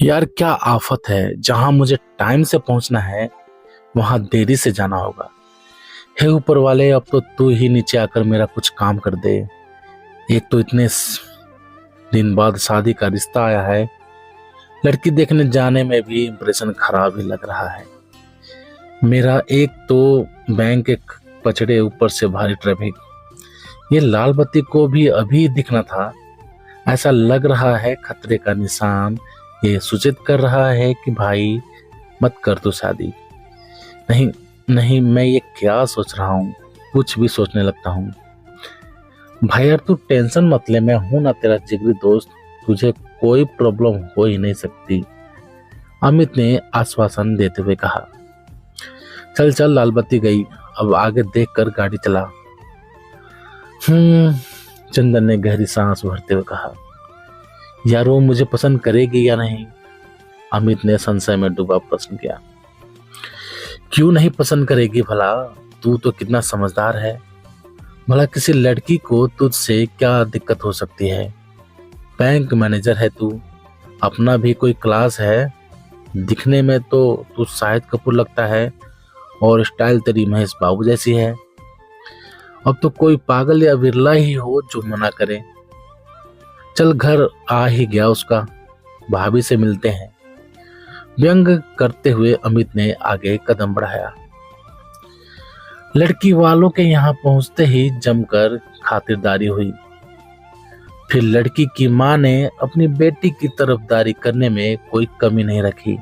यार क्या आफत है। जहां मुझे टाइम से पहुंचना है वहां देरी से जाना होगा। हे ऊपर वाले, अब तो तू ही नीचे आकर मेरा कुछ काम कर दे। एक तो दिन बाद शादी का रिश्ता आया है। लड़की देखने जाने में भी इंप्रेशन खराब ही लग रहा है मेरा। एक तो बैंक के पचड़े, ऊपर से भारी ट्रैफिक। ये लाल बत्ती को भी अभी दिखना था। ऐसा लग रहा है खतरे का निशान ये सूचित कर रहा है कि भाई मत कर तू शादी। नहीं नहीं, मैं ये क्या सोच रहा हूँ, कुछ भी सोचने लगता हूँ। भाई यार तू टेंशन मत ले, मैं हूं ना तेरा जिगरी दोस्त। तुझे कोई प्रॉब्लम हो ही नहीं सकती, अमित ने आश्वासन देते हुए कहा। चल चल, लाल बत्ती गई, अब आगे देख कर गाड़ी चला। चंदन ने गहरी सांस भरते हुए कहा। यार वो मुझे पसंद करेगी या नहीं, अमित ने संशय में डूबा प्रश्न किया। क्यों नहीं पसंद करेगी भला, तू तो कितना समझदार है। भला किसी लड़की को तुझसे क्या दिक्कत हो सकती है। बैंक मैनेजर है तू, अपना भी कोई क्लास है। दिखने में तो तू शाहिद कपूर लगता है और स्टाइल तेरी महेश बाबू जैसी है। अब तो कोई पागल या विरला ही हो जो मना करे। चल, घर आ ही गया उसका, भाभी से मिलते हैं। व्यंग करते हुए अमित ने आगे कदम बढ़ाया। लड़की वालों के यहाँ पहुंचते ही जमकर खातिरदारी हुई। फिर लड़की की मां ने अपनी बेटी की तरफदारी करने में कोई कमी नहीं रखी।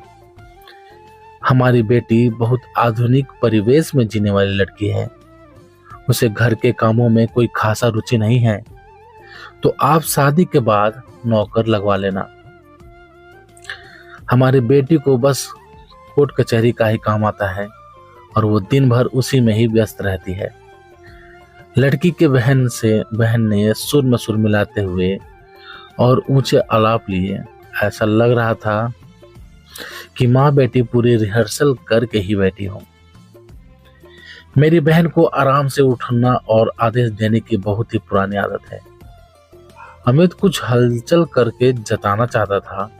हमारी बेटी बहुत आधुनिक परिवेश में जीने वाली लड़की है, उसे घर के कामों में कोई खासा रुचि नहीं है, तो आप शादी के बाद नौकर लगवा लेना। हमारी बेटी को बस कोर्ट कचहरी का ही काम आता है और वो दिन भर उसी में ही व्यस्त रहती है। लड़की के बहन ने सुर में सुर मिलाते हुए और ऊंचे आलाप लिए। ऐसा लग रहा था कि माँ बेटी पूरी रिहर्सल करके ही बैठी हो। मेरी बहन को आराम से उठना और आदेश देने की बहुत ही पुरानी आदत है। अमित कुछ हलचल करके जताना चाहता था,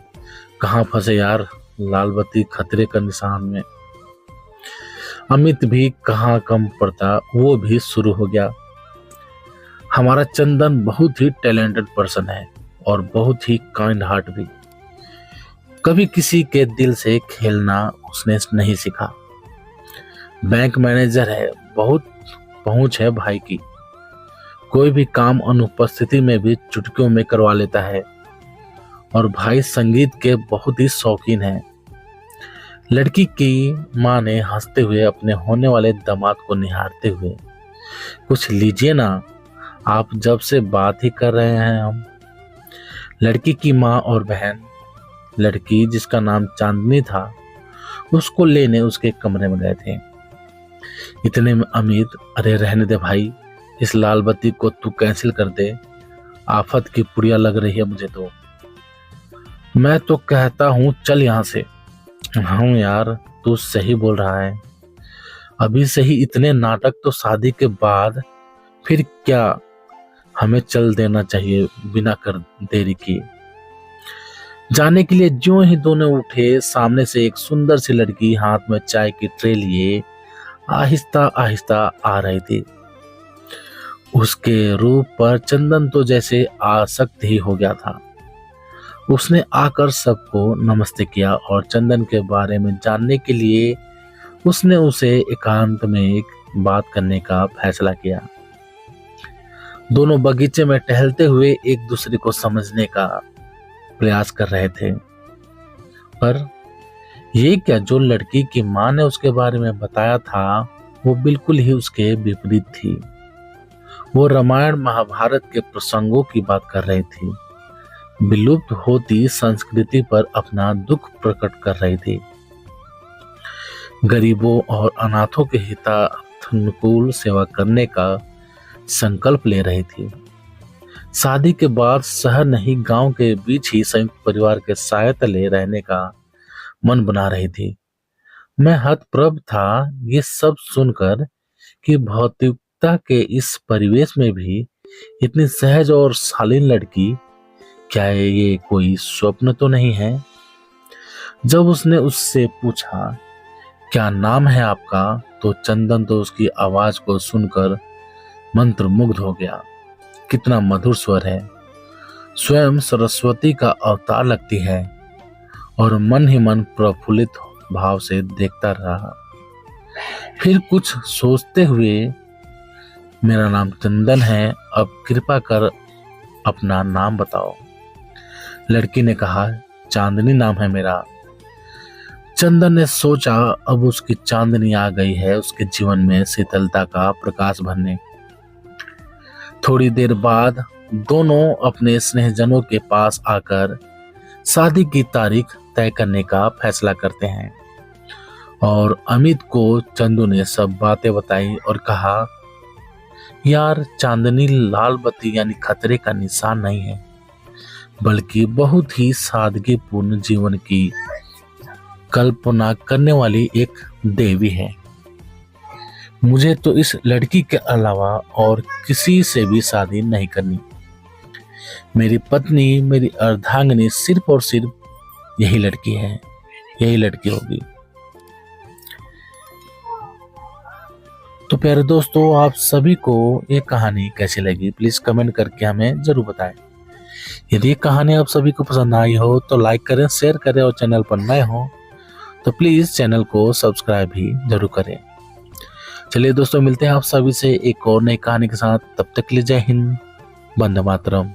कहाँ फंसे यार, लाल बत्ती खतरे का निशान में। अमित भी कहाँ कम पड़ता, वो भी शुरू हो गया। हमारा चंदन बहुत ही टैलेंटेड पर्सन है और बहुत ही काइंड हार्ट भी। कभी किसी के दिल से खेलना उसने नहीं सीखा। बैंक मैनेजर है, बहुत पहुंच है भाई की। कोई भी काम अनुपस्थिति में भी चुटकियों में करवा लेता है और भाई संगीत के बहुत ही शौकीन है। लड़की की मां ने हंसते हुए अपने होने वाले दामाद को निहारते हुए, कुछ लीजिए ना, आप जब से बात ही कर रहे हैं हम। लड़की की मां और बहन, लड़की जिसका नाम चांदनी था, उसको लेने उसके कमरे में गए थे। इतने में अमित, अरे रहने दे भाई, इस लाल बत्ती को तू कैंसिल कर दे, आफत की पुड़िया लग रही है मुझे तो। मैं तो कहता हूँ चल यहाँ से। हाँ यार तू सही बोल रहा है, अभी से ही इतने नाटक तो शादी के बाद फिर क्या। हमें चल देना चाहिए बिना कर देरी किए। जाने के लिए ज्यों ही दोनों उठे, सामने से एक सुंदर सी लड़की हाथ में चाय की ट्रे लिए आहिस्ता आहिस्ता आ रही थी। उसके रूप पर चंदन तो जैसे आसक्त ही हो गया था। उसने आकर सबको नमस्ते किया और चंदन के बारे में जानने के लिए उसने उसे एकांत में एक बात करने का फैसला किया। दोनों बगीचे में टहलते हुए एक दूसरे को समझने का प्रयास कर रहे थे, पर ये क्या, जो लड़की की मां ने उसके बारे में बताया था वो बिल्कुल ही उसके विपरीत थी। वो रामायण महाभारत के प्रसंगों की बात कर रही थी, विलुप्त होती संस्कृति पर अपना दुख प्रकट कर रही थी, गरीबों और अनाथों के हितानुकूल सेवा करने का संकल्प ले रही थी। शादी के बाद शहर नहीं, गांव के बीच ही संयुक्त परिवार के साय तले रहने का मन बना रही थी। मैं हतप्रभ था ये सब सुनकर कि भौतिकता के इस परिवेश में भी इतनी सहज और शालीन लड़की, क्या ये कोई स्वप्न तो नहीं है। जब उसने उससे पूछा क्या नाम है आपका, तो चंदन तो उसकी आवाज को सुनकर मंत्रमुग्ध हो गया। कितना मधुर स्वर है, स्वयं सरस्वती का अवतार लगती है। और मन ही मन प्रफुल्लित भाव से देखता रहा। फिर कुछ सोचते हुए, मेरा नाम चंदन है, अब कृपा कर अपना नाम बताओ। लड़की ने कहा, चांदनी नाम है मेरा। चंदन ने सोचा अब उसकी चांदनी आ गई है उसके जीवन में शीतलता का प्रकाश भरने। थोड़ी देर बाद दोनों अपने स्नेहजनों के पास आकर शादी की तारीख तय करने का फैसला करते हैं। और अमित को चंदू ने सब बातें बताई और कहा, यार चांदनी लाल बत्ती यानी खतरे का निशान नहीं है, बल्कि बहुत ही सादगीपूर्ण जीवन की कल्पना करने वाली एक देवी है। मुझे तो इस लड़की के अलावा और किसी से भी शादी नहीं करनी। मेरी पत्नी, मेरी अर्धांगिनी सिर्फ और सिर्फ यही लड़की है, यही लड़की होगी। तो प्यारे दोस्तों, आप सभी को ये कहानी कैसी लगी प्लीज कमेंट करके हमें जरूर बताएं। यदि ये कहानी आप सभी को पसंद आई हो तो लाइक करें, शेयर करें और चैनल पर नए हो तो प्लीज चैनल को सब्सक्राइब भी जरूर करें। चलिए दोस्तों, मिलते हैं आप सभी से एक और नई कहानी के साथ। तब तक के लिए जय हिंद, वंदे मातरम।